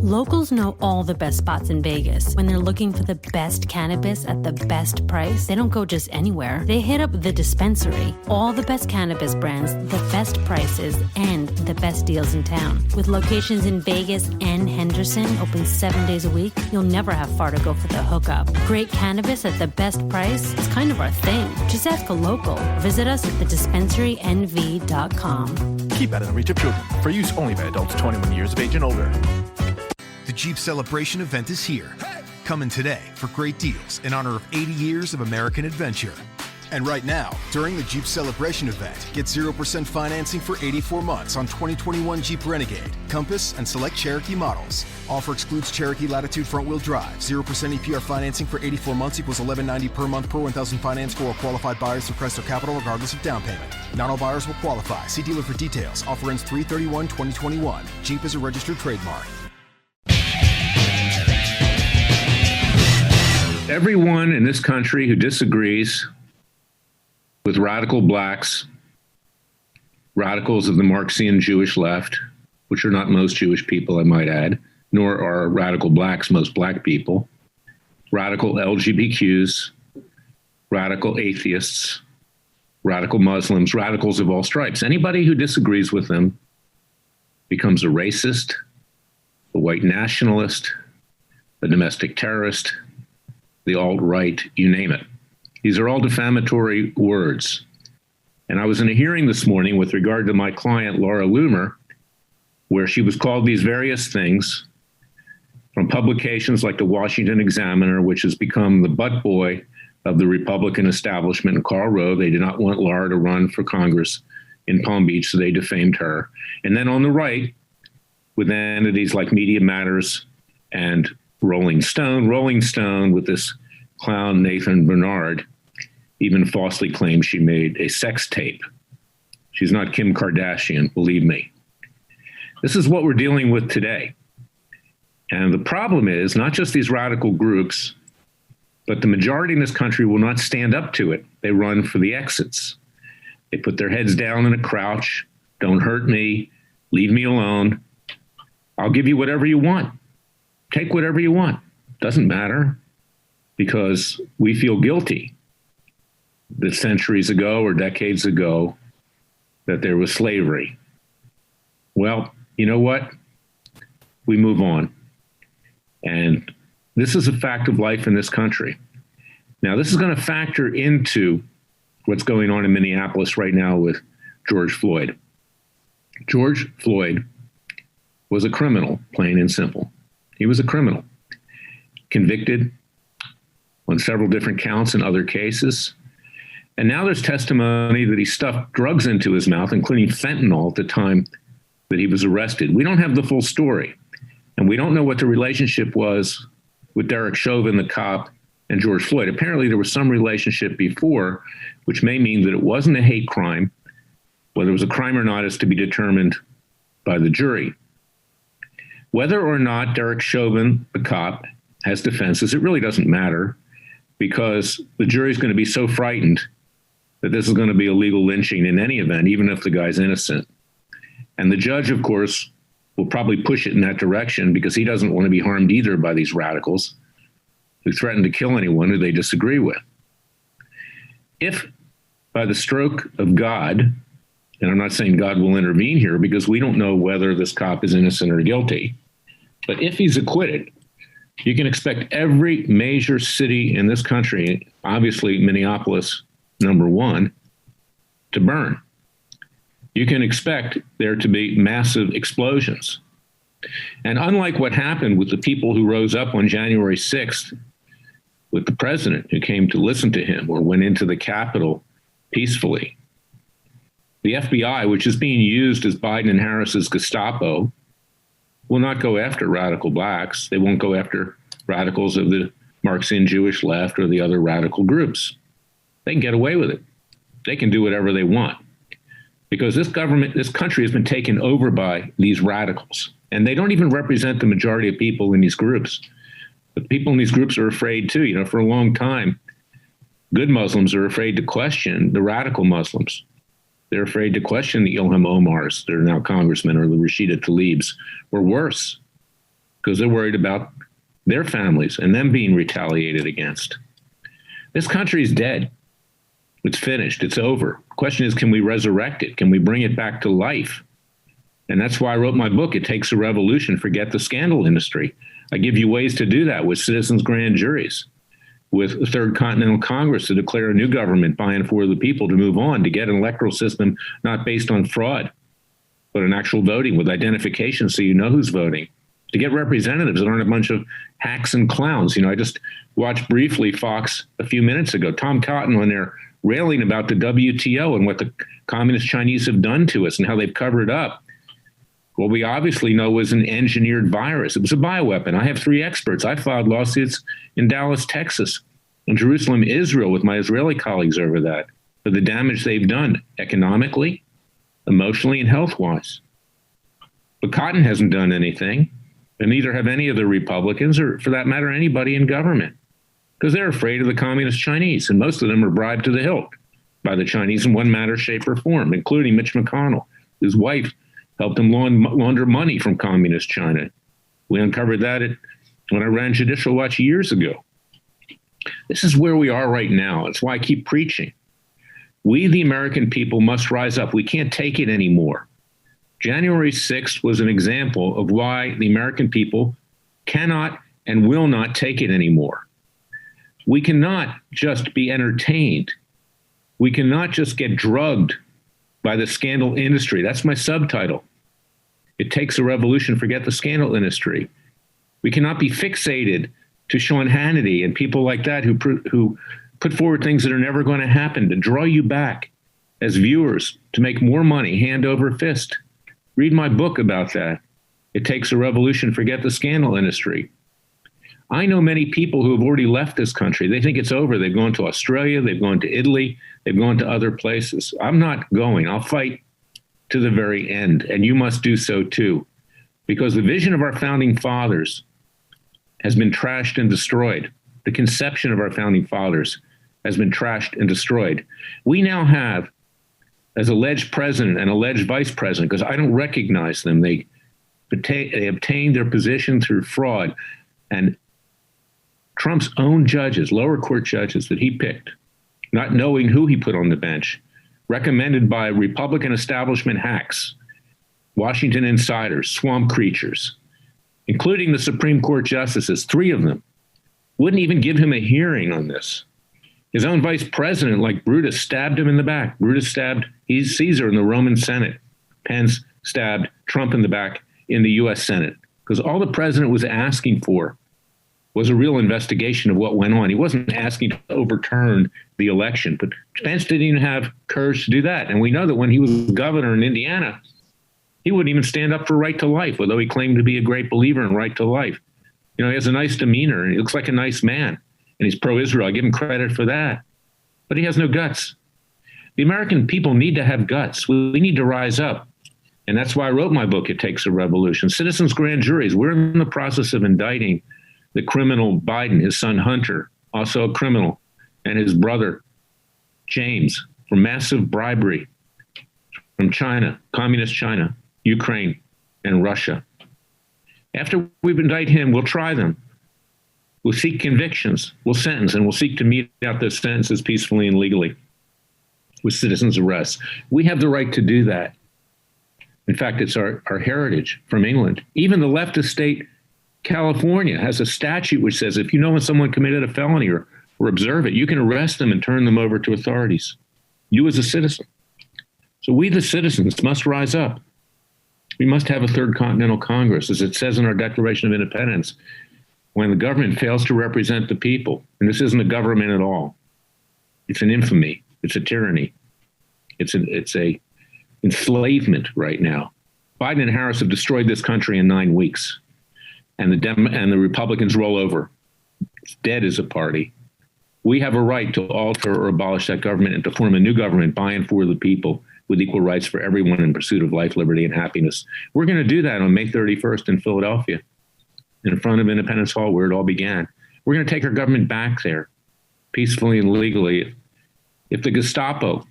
Locals know all the best spots in Vegas. When they're looking for the best cannabis at the best price, they don't go just anywhere. They hit up the dispensary. All the best cannabis brands, the best prices, and the best deals in town. With locations in Vegas and Henderson, open 7 days a week, you'll never have far to go for the hookup. Great cannabis at the best price is kind of our thing. Just ask a local. Visit us at thedispensaryNV.com. Keep out of the reach of children. For use only by adults 21 years of age and older. The Jeep Celebration event is here. Come in today for great deals in honor of 80 years of American adventure. And right now, during the Jeep Celebration event, get 0% financing for 84 months on 2021 Jeep Renegade, Compass, and select Cherokee models. Offer excludes Cherokee Latitude front-wheel drive. 0% APR financing for 84 months equals $11.90 per month per 1,000 finance for all qualified buyers through Crystal Capital regardless of down payment. Not all buyers will qualify. See dealer for details. Offer ends 3/31/2021. Jeep is a registered trademark. Everyone in this country who disagrees with radical blacks, radicals of the Marxian Jewish left, which are not most Jewish people, I might add, nor are radical blacks most black people, radical LGBTQs, radical atheists, radical Muslims, radicals of all stripes. Anybody who disagrees with them becomes a racist, a white nationalist, a domestic terrorist, the alt-right, you name it. These are all defamatory words. And I was in a hearing this morning with regard to my client, Laura Loomer, where she was called these various things from publications like the Washington Examiner, which has become the butt boy of the Republican establishment in Karl Rove. They did not want Laura to run for Congress in Palm Beach, so they defamed her. And then on the right, with entities like Media Matters and Rolling Stone with this clown Nathan Bernard even falsely claimed she made a sex tape. She's not Kim Kardashian, believe me. This is what we're dealing with today. And the problem is not just these radical groups, but the majority in this country will not stand up to it. They run for the exits. They put their heads down in a crouch. Don't hurt me. Leave me alone. I'll give you whatever you want. Take whatever you want. Doesn't matter, because we feel guilty that centuries ago or decades ago that there was slavery. Well, you know what? We move on. And this is a fact of life in this country. Now, this is going to factor into what's going on in Minneapolis right now with George Floyd. George Floyd was a criminal, plain and simple. He was a criminal, convicted on several different counts in other cases. And now there's testimony that he stuffed drugs into his mouth, including fentanyl, at the time that he was arrested. We don't have the full story. And we don't know what the relationship was with Derek Chauvin, the cop, and George Floyd. Apparently there was some relationship before, which may mean that it wasn't a hate crime. Whether it was a crime or not is to be determined by the jury. Whether or not Derek Chauvin, the cop, has defenses, it really doesn't matter, because the jury's going to be so frightened that this is going to be a legal lynching in any event, even if the guy's innocent. And the judge, of course, will probably push it in that direction because he doesn't want to be harmed either by these radicals who threaten to kill anyone who they disagree with. If by the stroke of God, and I'm not saying God will intervene here because we don't know whether this cop is innocent or guilty, but if he's acquitted, you can expect every major city in this country, obviously Minneapolis, number one, to burn. You can expect there to be massive explosions. And unlike what happened with the people who rose up on January 6th with the president who came to listen to him or went into the Capitol peacefully, the FBI, which is being used as Biden and Harris's Gestapo, will not go after radical blacks. They won't go after radicals of the Marxian Jewish left or the other radical groups. They can get away with it. They can do whatever they want because this country has been taken over by these radicals, and they don't even represent the majority of people in these groups. The people in these groups are afraid too. You know, for a long time, good Muslims are afraid to question the radical Muslims. They're afraid to question the Ilham Omars, that are now congressmen, or the Rashida Tlaibs, or worse, because they're worried about their families and them being retaliated against. This country is dead. It's finished. It's over. The question is, can we resurrect it? Can we bring it back to life? And that's why I wrote my book, It Takes a Revolution, Forget the Scandal Industry. I give you ways to do that with citizens' grand juries, with the Third Continental Congress to declare a new government by and for the people, to move on, to get an electoral system not based on fraud, but an actual voting with identification so you know who's voting, to get representatives that aren't a bunch of hacks and clowns. I just watched briefly Fox a few minutes ago, Tom Cotton on there railing about the WTO and what the communist Chinese have done to us and how they've covered it up. Well, we obviously know it was an engineered virus. It was a bioweapon. I have 3 experts. I filed lawsuits in Dallas, Texas, and Jerusalem, Israel, with my Israeli colleagues over that, for the damage they've done economically, emotionally, and health-wise. But Cotton hasn't done anything, and neither have any of the Republicans, or for that matter, anybody in government, because they're afraid of the communist Chinese, and most of them are bribed to the hilt by the Chinese in one manner, shape, or form, including Mitch McConnell. His wife helped him launder money from communist China. We uncovered that when I ran Judicial Watch years ago. This is where we are right now. It's why I keep preaching. We, the American people, must rise up. We can't take it anymore. January 6th was an example of why the American people cannot and will not take it anymore. We cannot just be entertained. We cannot just get drugged by the scandal industry. That's my subtitle. It takes a revolution, forget the scandal industry. We cannot be fixated to Sean Hannity and people like that who put forward things that are never going to happen, to draw you back as viewers to make more money hand over fist. Read my book about that. It takes a revolution, forget the scandal industry. I know many people who have already left this country. They think it's over. They've gone to Australia. They've gone to Italy. They've gone to other places. I'm not going. I'll fight to the very end, and you must do so too, because the vision of our founding fathers has been trashed and destroyed. The conception of our founding fathers has been trashed and destroyed. We now have, as alleged president and alleged vice president, because I don't recognize them, they obtained their position through fraud, and Trump's own judges, lower court judges that he picked, not knowing who he put on the bench, recommended by Republican establishment hacks, Washington insiders, swamp creatures, including the Supreme Court justices, 3 of them, wouldn't even give him a hearing on this. His own vice president, like Brutus, stabbed him in the back. Brutus stabbed, he's Caesar in the Roman Senate. Pence stabbed Trump in the back in the US Senate, because all the president was asking for was a real investigation of what went on. He wasn't asking to overturn the election, but Pence didn't even have courage to do that. And we know that when he was governor in Indiana, he wouldn't even stand up for right to life, although he claimed to be a great believer in right to life. He has a nice demeanor, and he looks like a nice man, and he's pro-Israel. I give him credit for that. But he has no guts. The American people need to have guts. We need to rise up. And that's why I wrote my book, It Takes a Revolution. Citizens' grand juries, we're in the process of indicting the criminal Biden, his son Hunter, also a criminal, and his brother James, for massive bribery from China, communist China, Ukraine, and Russia. After we indict him, we'll try them. We'll seek convictions, we'll sentence, and we'll seek to mete out those sentences peacefully and legally with citizens' arrests. We have the right to do that. In fact, it's our heritage from England. Even the leftist state California has a statute which says if you know when someone committed a felony or observe it, you can arrest them and turn them over to authorities. You as a citizen. So we, the citizens, must rise up. We must have a Third Continental Congress, as it says in our Declaration of Independence, when the government fails to represent the people. And this isn't a government at all. It's an infamy. It's a tyranny. It's a enslavement right now. Biden and Harris have destroyed this country in 9 weeks. And the Republicans roll over. It's dead as a party. We have a right to alter or abolish that government and to form a new government by and for the people with equal rights for everyone in pursuit of life, liberty, and happiness. We're going to do that on May 31st in Philadelphia, in front of Independence Hall, where it all began. We're going to take our government back there, peacefully and legally. If the Gestapo,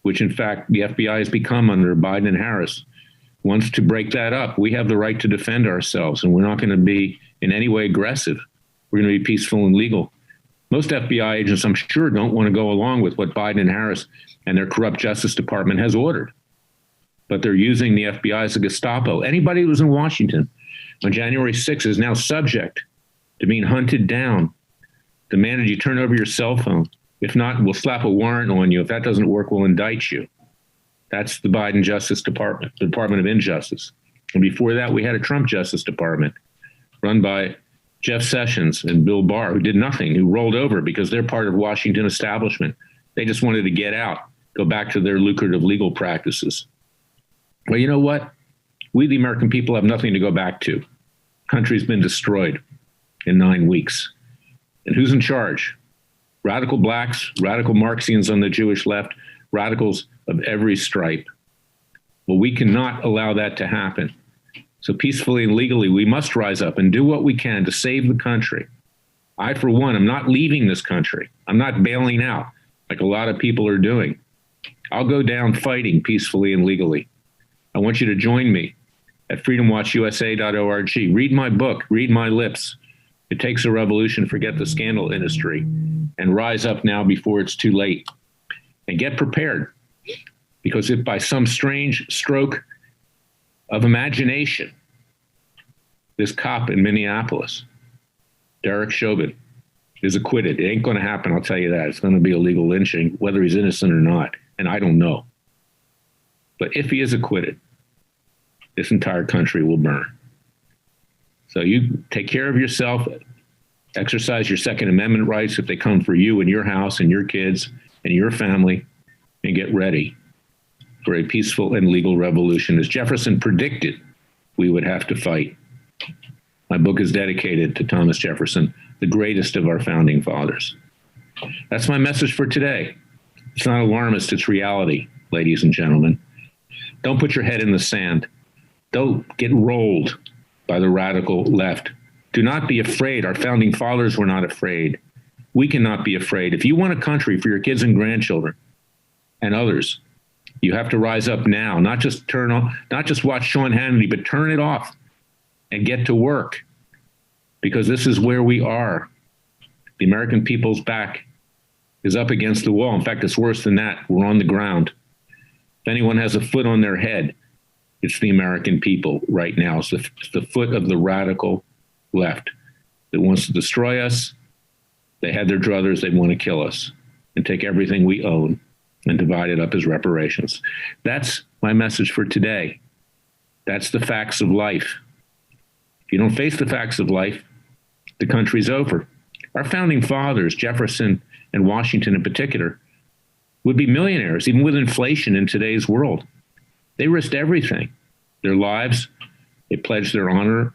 which in fact the FBI has become under Biden and Harris, wants to break that up, we have the right to defend ourselves, and we're not going to be in any way aggressive. We're going to be peaceful and legal. Most FBI agents, I'm sure, don't want to go along with what Biden and Harris and their corrupt Justice Department has ordered. But they're using the FBI as a Gestapo. Anybody who was in Washington on January 6th is now subject to being hunted down, demanded you turn over your cell phone. If not, we'll slap a warrant on you. If that doesn't work, we'll indict you. That's the Biden Justice Department, the Department of Injustice. And before that, we had a Trump Justice Department run by Jeff Sessions and Bill Barr, who did nothing, who rolled over because they're part of Washington establishment. They just wanted to get out, go back to their lucrative legal practices. Well, you know what? We, the American people, have nothing to go back to. Country's been destroyed in 9 weeks. And who's in charge? Radical blacks, radical Marxians on the Jewish left, radicals of every stripe. Well, we cannot allow that to happen. So peacefully and legally, we must rise up and do what we can to save the country. I, for one, am not leaving this country. I'm not bailing out like a lot of people are doing. I'll go down fighting peacefully and legally. I want you to join me at freedomwatchusa.org. Read my book, read my lips. It takes a revolution, forget the scandal industry, and rise up now before it's too late. And get prepared, because if by some strange stroke of imagination, this cop in Minneapolis, Derek Chauvin, is acquitted, it ain't going to happen, I'll tell you that. It's going to be a legal lynching, whether he's innocent or not, and I don't know. But if he is acquitted, this entire country will burn. So you take care of yourself, exercise your Second Amendment rights if they come for you and your house and your kids and your family, and get ready for a peaceful and legal revolution. As Jefferson predicted, we would have to fight. My book is dedicated to Thomas Jefferson, the greatest of our founding fathers. That's my message for today. It's not alarmist, it's reality, ladies and gentlemen. Don't put your head in the sand. Don't get rolled by the radical left. Do not be afraid. Our founding fathers were not afraid. We cannot be afraid. If you want a country for your kids and grandchildren and others, you have to rise up now, not just watch Sean Hannity, but turn it off and get to work, because this is where we are. The American people's back is up against the wall. In fact, it's worse than that. We're on the ground. If anyone has a foot on their head, it's the American people right now. It's the foot of the radical left that wants to destroy us. They had their druthers. They want to kill us and take everything we own and divide it up as reparations. That's my message for today. That's the facts of life. If you don't face the facts of life, the country's over. Our founding fathers, Jefferson and Washington in particular, would be millionaires, even with inflation in today's world. They risked everything, their lives, they pledged their honor,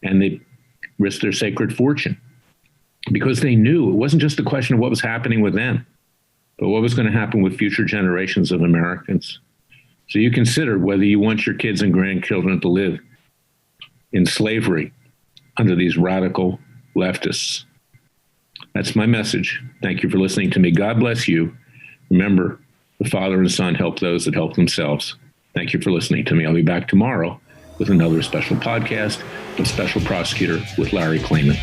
and they risked their sacred fortune, because they knew it wasn't just a question of what was happening with them, but what was going to happen with future generations of Americans. So you consider whether you want your kids and grandchildren to live in slavery under these radical leftists. That's my message. Thank you for listening to me. God bless you. Remember, the Father and Son help those that help themselves. Thank you for listening to me. I'll be back tomorrow with another special podcast with Special Prosecutor with Larry Klayman.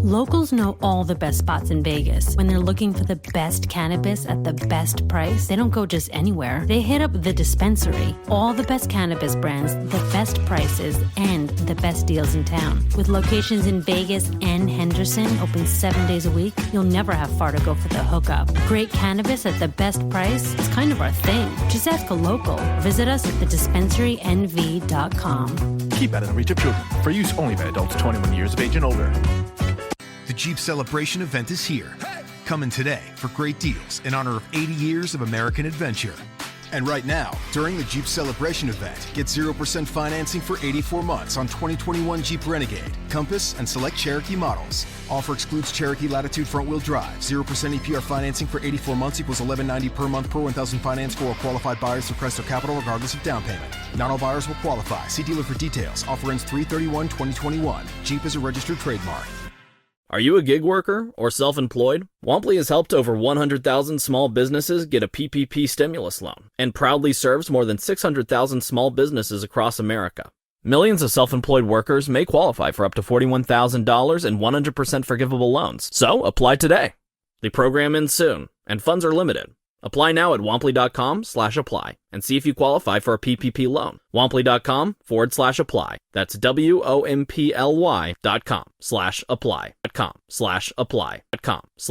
Locals know all the best spots in Vegas. When they're looking for the best cannabis at the best price, they don't go just anywhere. They hit up the dispensary. All the best cannabis brands, the best prices, and the best deals in town. With locations in Vegas and Henderson, open 7 days a week, you'll never have far to go for the hookup. Great cannabis at the best price is kind of our thing. Just ask a local. Visit us at thedispensaryNV.com. Keep out of the reach of children. For use only by adults 21 years of age and older. The Jeep Celebration event is here. Coming today for great deals in honor of 80 years of American adventure. And right now, during the Jeep Celebration event, get 0% financing for 84 months on 2021 Jeep Renegade, Compass, and select Cherokee models. Offer excludes Cherokee Latitude front-wheel drive. 0% APR financing for 84 months equals $11.90 per month per 1,000 finance for all qualified buyers through Crest or Capital regardless of down payment. Not all buyers will qualify. See dealer for details. Offer ends 3/31/2021. Jeep is a registered trademark. Are you a gig worker or self-employed? Womply has helped over 100,000 small businesses get a PPP stimulus loan and proudly serves more than 600,000 small businesses across America. Millions of self-employed workers may qualify for up to $41,000 in 100% forgivable loans. So apply today. The program ends soon, and funds are limited. Apply now at womply.com/apply and see if you qualify for a PPP loan. Womply.com/apply. That's WOMPLY.com/apply.